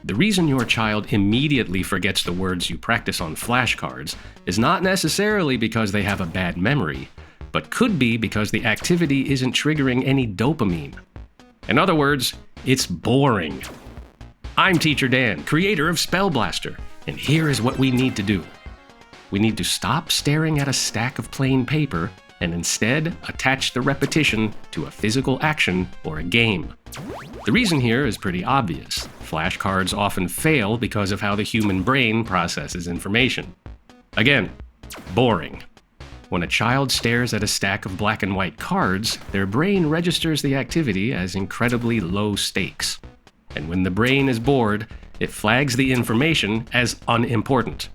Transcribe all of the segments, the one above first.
The reason your child immediately forgets the words you practice on flashcards is not necessarily because they have a bad memory, but could be because the activity isn't triggering any dopamine. In other words, it's boring. I'm Teacher Dan, creator of Spell Blaster, and here is what we need to do. We need to stop staring at a stack of plain paper and instead attach the repetition to a physical action or a game. The reason here is pretty obvious. Flashcards often fail because of how the human brain processes information. Again, boring. When a child stares at a stack of black and white cards, their brain registers the activity as incredibly low stakes. And when the brain is bored, it flags the information as unimportant.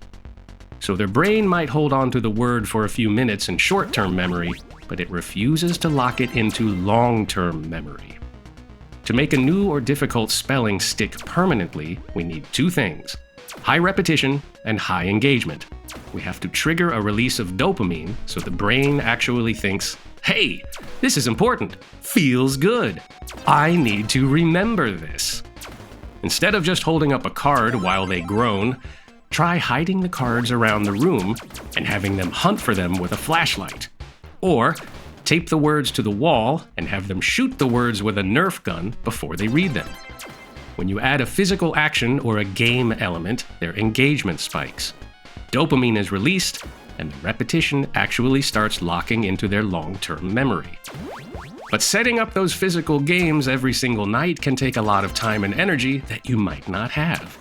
So their brain might hold on to the word for a few minutes in short-term memory, but it refuses to lock it into long-term memory. To make a new or difficult spelling stick permanently, we need two things: high repetition and high engagement. We have to trigger a release of dopamine so the brain actually thinks, "Hey, this is important, feels good. I need to remember this." Instead of just holding up a card while they groan, try hiding the cards around the room and having them hunt for them with a flashlight. Or tape the words to the wall and have them shoot the words with a Nerf gun before they read them. When you add a physical action or a game element, their engagement spikes. Dopamine is released, and the repetition actually starts locking into their long-term memory. But setting up those physical games every single night can take a lot of time and energy that you might not have.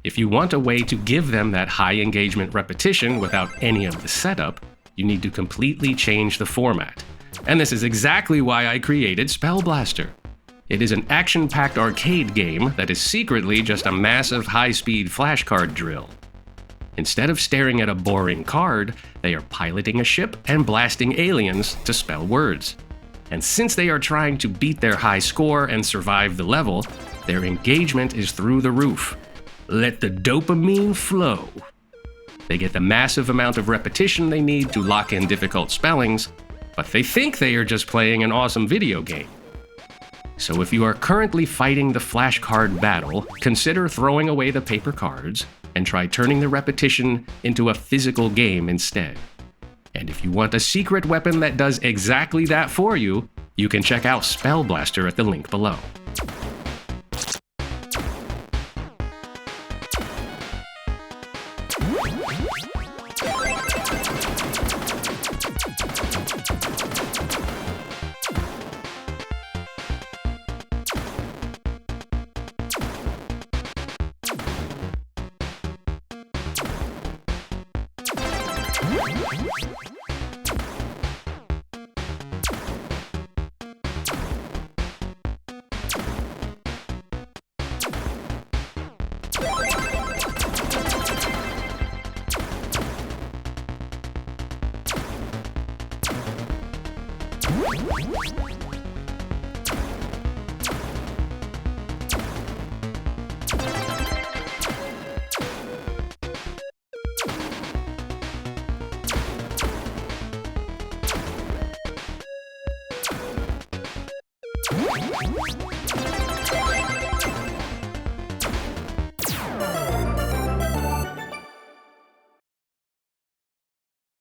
If you want a way to give them that high engagement repetition without any of the setup, you need to completely change the format. And this is exactly why I created Spell Blaster. It is an action-packed arcade game that is secretly just a massive high-speed flashcard drill. Instead of staring at a boring card, they are piloting a ship and blasting aliens to spell words. And since they are trying to beat their high score and survive the level, their engagement is through the roof. Let the dopamine flow. They get the massive amount of repetition they need to lock in difficult spellings, but they think they are just playing an awesome video game. So if you are currently fighting the flashcard battle, consider throwing away the paper cards and try turning the repetition into a physical game instead. And if you want a secret weapon that does exactly that for you, you can check out Spell Blaster at the link below.